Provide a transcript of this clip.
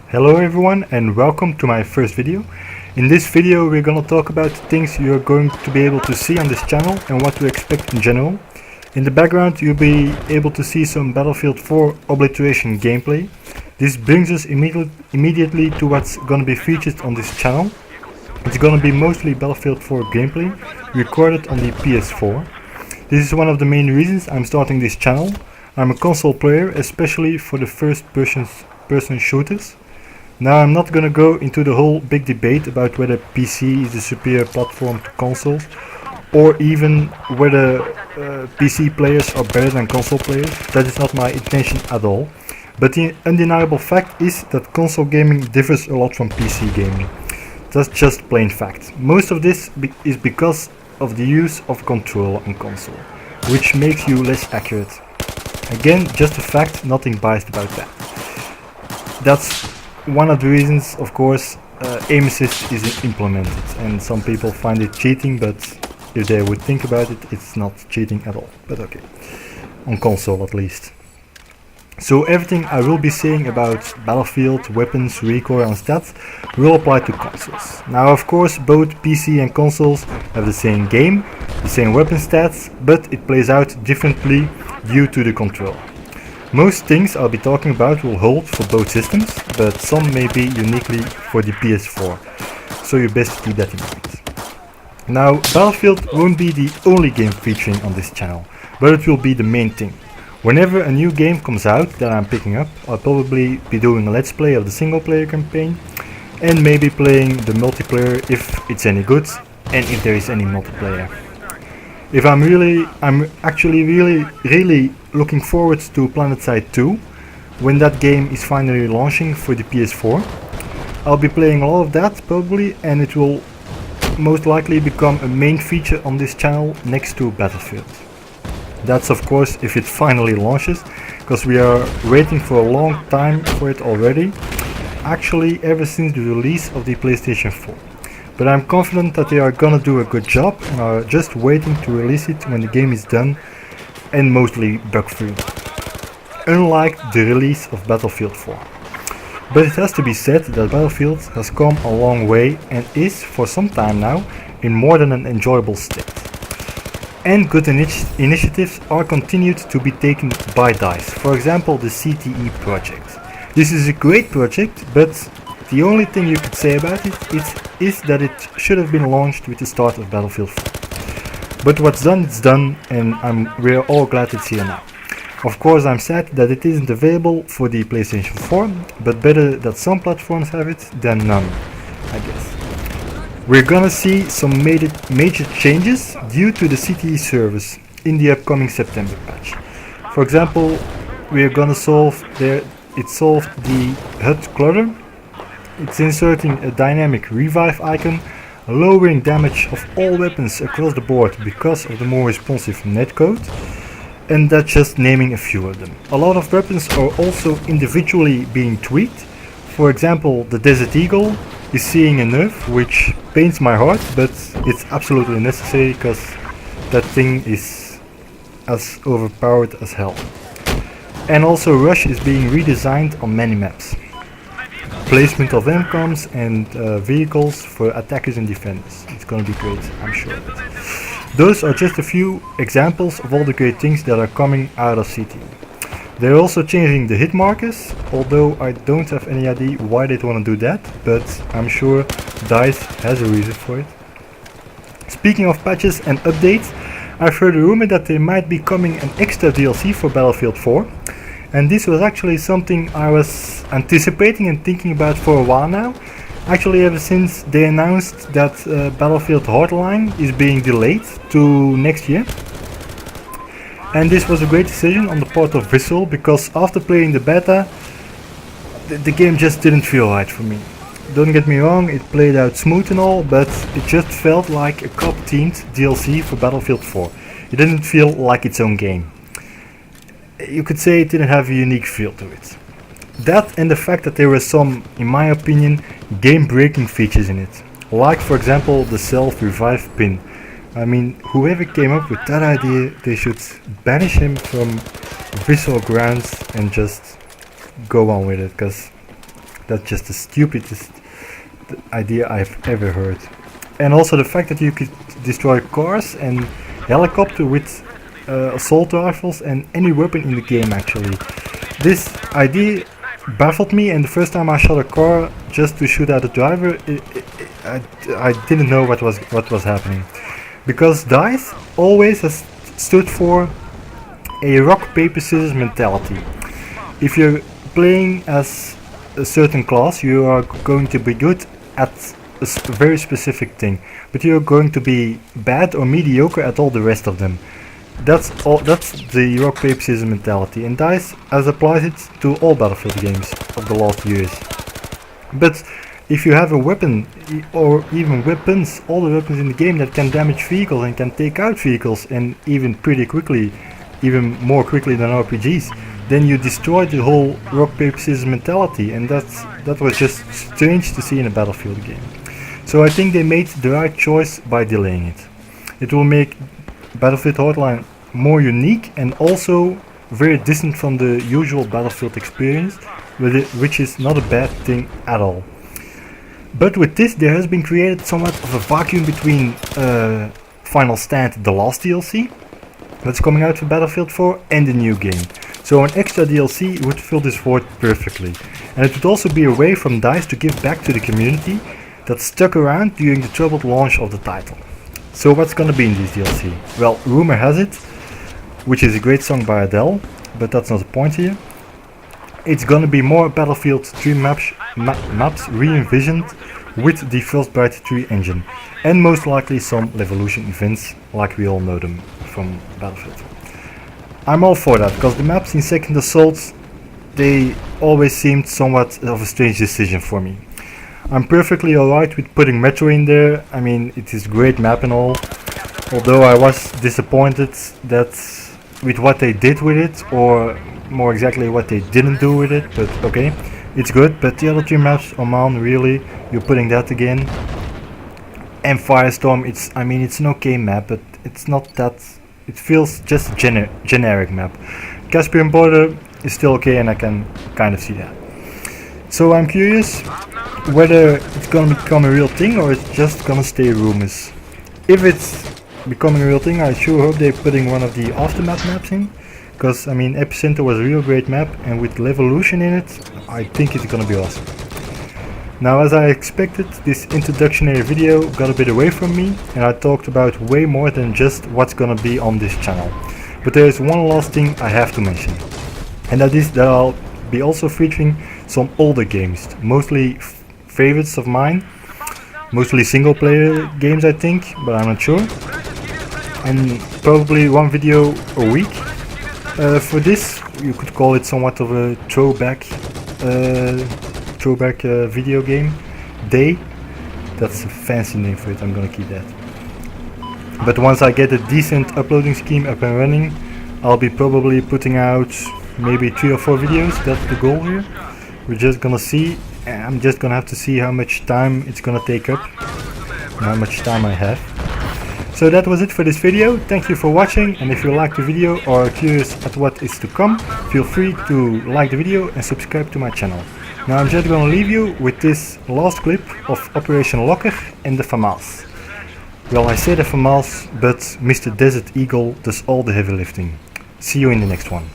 Hello everyone and welcome to my first video. In this video we're gonna talk about things you're going to be able to see on this channel and what to expect in general. In the background you'll be able to see some Battlefield 4 obliteration gameplay. This brings us immediately to what's gonna be featured on this channel. It's gonna be mostly Battlefield 4 gameplay recorded on the PS4. This is one of the main reasons I'm starting this channel. I'm a console player, especially for the first person shooters. Now I'm not gonna go into the whole big debate about whether PC is the superior platform to consoles, or even whether PC players are better than console players. That is not my intention at all. But the undeniable fact is that console gaming differs a lot from PC gaming. That's just plain fact. Most of this is because of the use of control on console, which makes you less accurate. Again, just a fact, nothing biased about that. That's one of the reasons, of course, aim assist is implemented, and some people find it cheating, but if they would think about it, it's not cheating at all. But okay, on console at least. So everything I will be saying about Battlefield, weapons, recoil and stats will apply to consoles. Now of course both PC and consoles have the same game, the same weapon stats, but it plays out differently due to the control. Most things I'll be talking about will hold for both systems, but some may be uniquely for the PS4, so you best keep that in mind. Now, Battlefield won't be the only game featuring on this channel, but it will be the main thing. Whenever a new game comes out that I'm picking up, I'll probably be doing a let's play of the single player campaign, and maybe playing the multiplayer if it's any good, and if there is any multiplayer. I'm actually really looking forward to PlanetSide 2, when that game is finally launching for the PS4. I'll be playing all of that probably, and it will most likely become a main feature on this channel next to Battlefield. That's of course if it finally launches, because we are waiting for a long time for it already, actually ever since the release of the PlayStation 4. But I'm confident that they are gonna do a good job and are just waiting to release it when the game is done and mostly bug free, unlike the release of Battlefield 4. But it has to be said that Battlefield has come a long way and is for some time now in more than an enjoyable state. And good initiatives are continued to be taken by DICE, for example the CTE project. This is a great project, but the only thing you could say about it is that it should have been launched with the start of Battlefield 4. But what's done, it's done, and we're all glad it's here now. Of course, I'm sad that it isn't available for the PlayStation 4, but better that some platforms have it than none, I guess. We're gonna see some major changes due to the CTE service in the upcoming September patch. For example, we're gonna solved the HUD clutter. It's inserting a dynamic revive icon, lowering damage of all weapons across the board because of the more responsive netcode, and that's just naming a few of them. A lot of weapons are also individually being tweaked. For example, the Desert Eagle is seeing a nerf, which pains my heart, but it's absolutely necessary because that thing is as overpowered as hell. And also Rush is being redesigned on many maps. Placement of MCOMs and vehicles for attackers and defenders. It's gonna be great, I'm sure of it. Those are just a few examples of all the great things that are coming out of CT. They're also changing the hit markers, although I don't have any idea why they'd want to do that, but I'm sure DICE has a reason for it. Speaking of patches and updates, I've heard a rumor that there might be coming an extra DLC for Battlefield 4. And this was actually something I was anticipating and thinking about for a while now. Actually ever since they announced that Battlefield Hardline is being delayed to next year. And this was a great decision on the part of Visual, because after playing the beta, the game just didn't feel right for me. Don't get me wrong, it played out smooth and all, but it just felt like a cup-themed DLC for Battlefield 4. It didn't feel like its own game. You could say it didn't have a unique feel to it. That and the fact that there were some, in my opinion, game-breaking features in it. Like for example the self-revive pin. I mean, whoever came up with that idea, they should banish him from Visual grounds and just go on with it, because That's just the stupidest idea I've ever heard. And also the fact that you could destroy cars and helicopter with assault rifles and any weapon in the game actually. This idea baffled me, and the first time I shot a car just to shoot at the driver, I didn't know what was happening. Because DICE always has stood for a rock, paper, scissors mentality. If you're playing as a certain class, you are going to be good at a very specific thing, but you're going to be bad or mediocre at all the rest of them. That's the rock, paper, scissors mentality, and DICE has applied it to all Battlefield games of the last years. But if you have a weapon, or even weapons, all the weapons in the game that can damage vehicles and can take out vehicles, and even pretty quickly, even more quickly than RPGs, then you destroy the whole rock, paper, scissors mentality, and that was just strange to see in a Battlefield game. So I think they made the right choice by delaying it. It will make Battlefield Hardline more unique and also very distant from the usual Battlefield experience, which is not a bad thing at all. But with this, there has been created somewhat of a vacuum between Final Stand, the last DLC that's coming out for Battlefield 4, and the new game. So an extra DLC would fill this void perfectly, and it would also be a way from DICE to give back to the community that stuck around during the troubled launch of the title. So what's gonna be in this DLC? Well, rumor has it, which is a great song by Adele, but that's not the point here. It's gonna be more Battlefield 3 maps re-envisioned with the Frostbite 3 engine, and most likely some Revolution events like we all know them from Battlefield. I'm all for that, because the maps in Second Assault, they always seemed somewhat of a strange decision for me. I'm perfectly alright with putting Metro in there. I mean, it is a great map and all, although I was disappointed that with what they did with it, or more exactly what they didn't do with it, but okay, it's good. But the other two maps, Oman, really, you're putting that again. And Firestorm, it's an okay map, but it's not that, it feels just a generic map. Caspian Border is still okay, and I can kind of see that. So I'm curious whether it's gonna become a real thing or it's just gonna stay rumors. If it's becoming a real thing, I sure hope they're putting one of the Aftermath maps in, because I mean Epicenter was a real great map, and with Revolution in it, I think it's gonna be awesome. Now, as I expected, this introductionary video got a bit away from me, and I talked about way more than just what's gonna be on this channel. But there is one last thing I have to mention, and that is that I'll be also featuring some older games, mostly favorites of mine, mostly single player games I think, but I'm not sure, and probably one video a week. For this, you could call it somewhat of a throwback video game day. That's a fancy name for it, I'm gonna keep that. But once I get a decent uploading scheme up and running, I'll be probably putting out maybe 3 or 4 videos. That's the goal here. We're just gonna see, I'm just gonna have to see how much time it's gonna take up and how much time I have. So that was it for this video. Thank you for watching, and if you liked the video or are curious at what is to come, feel free to like the video and subscribe to my channel. Now I'm just gonna leave you with this last clip of Operation Locker and the FAMAS. Well, I say the FAMAS, but Mr. Desert Eagle does all the heavy lifting. See you in the next one.